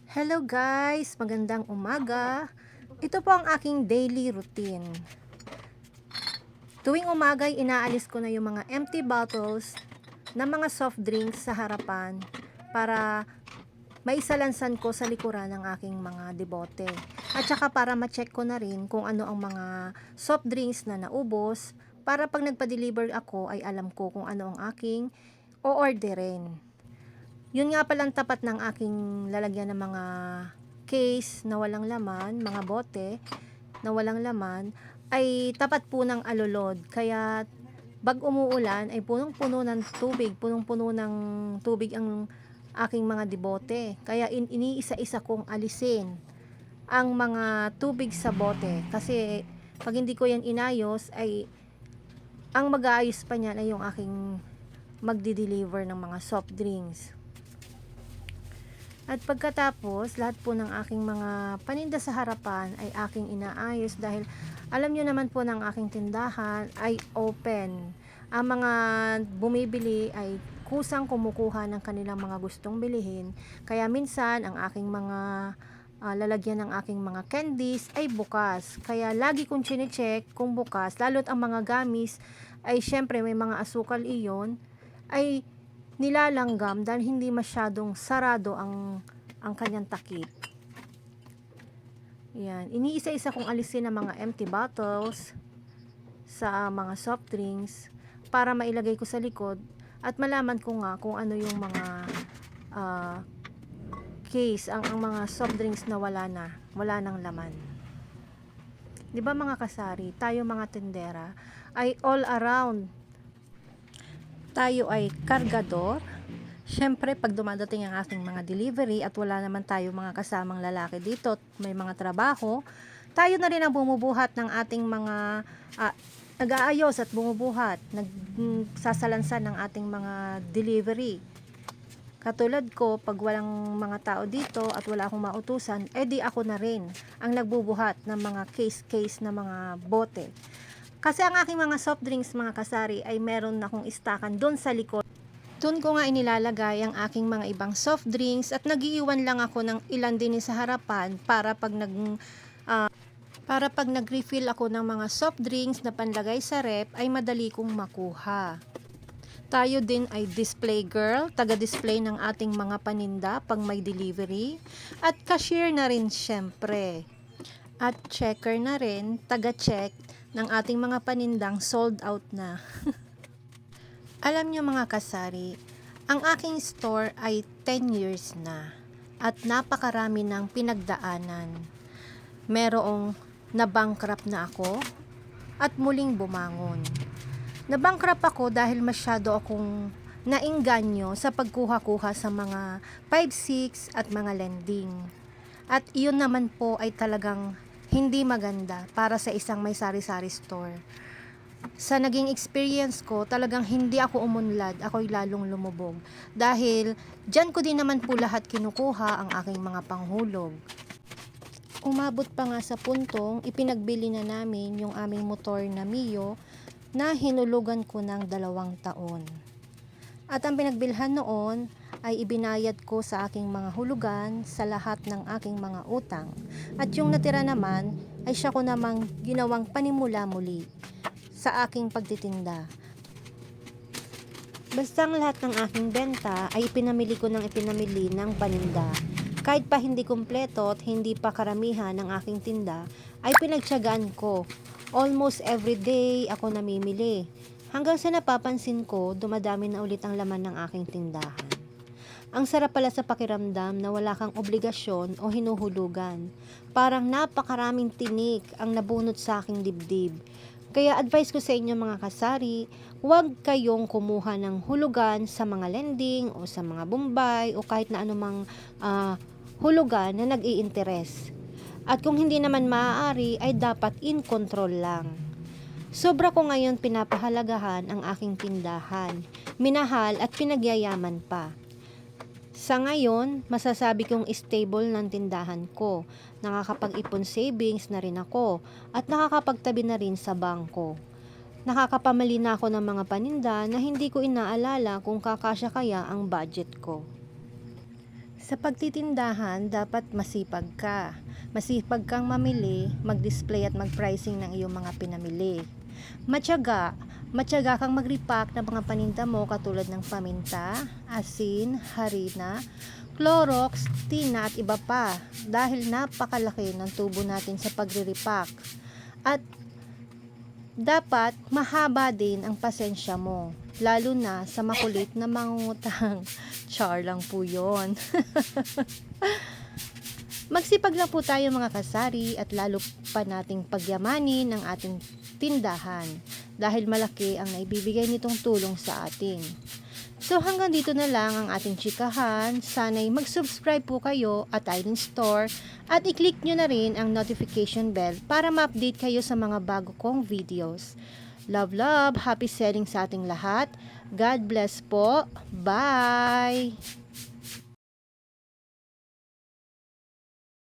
Hello guys! Magandang umaga! Ito po ang aking daily routine. Tuwing umaga ay inaalis ko na yung mga empty bottles na mga soft drinks sa harapan para maisalansan ko sa likuran ng aking mga debote. At saka para ma-check ko na rin kung ano ang mga soft drinks na naubos para pag nagpa-deliver ako ay alam ko kung ano ang aking o-orderin. Yun nga palang tapat ng aking lalagyan ng mga case na walang laman, mga bote na walang laman, ay tapat po ng alulod. Kaya pag umuulan ay punong-puno ng tubig, punong-puno ng tubig ang aking mga debote. Kaya iniisa-isa kong alisin ang mga tubig sa bote. Kasi pag hindi ko yan inayos ay ang mag-aayos pa niyan ay yung aking magdi-deliver ng mga soft drinks. At pagkatapos, lahat po ng aking mga paninda sa harapan ay aking inaayos dahil alam nyo naman po ng aking tindahan ay open. Ang mga bumibili ay kusang kumukuha ng kanilang mga gustong bilihin. Kaya minsan, ang aking mga lalagyan ng aking mga candies ay bukas. Kaya lagi kong chinecheck kung bukas, lalo't ang mga gamis ay syempre may mga asukal iyon, ay nilalanggam dahil hindi masyadong sarado ang kanyang takip. Yan, iniisa-isa kong alisin ang mga empty bottles sa mga soft drinks para mailagay ko sa likod at malaman ko nga kung ano yung mga case, ang mga soft drinks na wala nang laman. 'Di ba mga kasari, tayo mga tendera ay all around tayo ay kargador. Syempre, pag dumadating ang aking mga delivery at wala naman tayo mga kasamang lalaki dito at may mga trabaho, tayo na rin ang bumubuhat ng ating mga nag-aayos at bumubuhat, nagsasalansan ng ating mga delivery. Katulad ko, pag walang mga tao dito at wala akong mautusan, edi ako na rin ang nagbubuhat ng mga case na mga bote. Kasi ang aking mga soft drinks, mga kasari, ay meron akong istakan doon sa likod. Doon ko nga inilalagay ang aking mga ibang soft drinks at nagiiwan lang ako ng ilan din sa harapan para pag nag-refill ako ng mga soft drinks na panlagay sa rep ay madali kong makuha. Tayo din ay display girl, taga-display ng ating mga paninda pag may delivery, at cashier na rin syempre. At checker na rin, taga-check ng ating mga panindang sold out na. Alam nyo mga kasari, ang aking store ay 10 years na at napakarami ng pinagdaanan. Merong na-bankrupt na ako at muling bumangon. Na-bankrupt ako dahil masyado akong naengganyo sa pagkuha-kuha sa mga 5-6 at mga lending. At iyon naman po ay talagang hindi maganda para sa isang may sari-sari store. Sa naging experience ko, talagang hindi ako umunlad, ako'y lalong lumubog. Dahil dyan ko din naman po lahat kinukuha ang aking mga panghulog. Umabot pa nga sa puntong ipinagbili na namin yung aming motor na Mio na hinulugan ko ng 2 taon. At ang pinagbilhan noon ay ibinayad ko sa aking mga hulugan sa lahat ng aking mga utang. At yung natira naman ay siya ko namang ginawang panimula muli sa aking pagtitinda. Basta ang lahat ng aking benta ay ipinamili ko ng paninda. Kahit pa hindi kumpleto at hindi pa karamihan ng aking tinda, ay pinagtiyagaan ko. Almost every day ako namimili. Hanggang sa napapansin ko, dumadami na ulit ang laman ng aking tindahan. Ang sarap pala sa pakiramdam na wala kang obligasyon o hinuhulugan. Parang napakaraming tinik ang nabunot sa aking dibdib. Kaya advice ko sa inyo mga kasari, huwag kayong kumuha ng hulugan sa mga lending o sa mga bombay o kahit na anumang hulugan na nag-i-interest. At kung hindi naman maaari ay dapat in control lang. Sobra ko ngayon pinapahalagahan ang aking tindahan, minahal at pinagyayaman pa. Sa ngayon, masasabi kong stable ng tindahan ko, nakakapag-ipon savings na rin ako at nakakapagtabi na rin sa bangko. Nakakapamali na ako ng mga paninda na hindi ko inaalala kung kakasya kaya ang budget ko. Sa pagtitindahan, dapat masipag ka. Masipag kang mamili, mag-display at mag-pricing ng iyong mga pinamili. Matyaga kang mag-repack ng mga paninda mo katulad ng paminta, asin, harina, Clorox, tina at iba pa dahil napakalaki ng tubo natin sa pagre-repack. At dapat mahaba din ang pasensya mo, lalo na sa makulit na mangungutang. Char lang po yun. Magsipag lang po tayo mga kasari at lalo pa nating pagyamanin ang ating tindahan dahil malaki ang naibibigay nitong tulong sa atin. So hanggang dito na lang ang ating chikahan. Sana'y mag-subscribe po kayo at Aileen Store at i-click nyo na rin ang notification bell para ma-update kayo sa mga bago kong videos. Love, happy selling sa ating lahat. God bless po. Bye!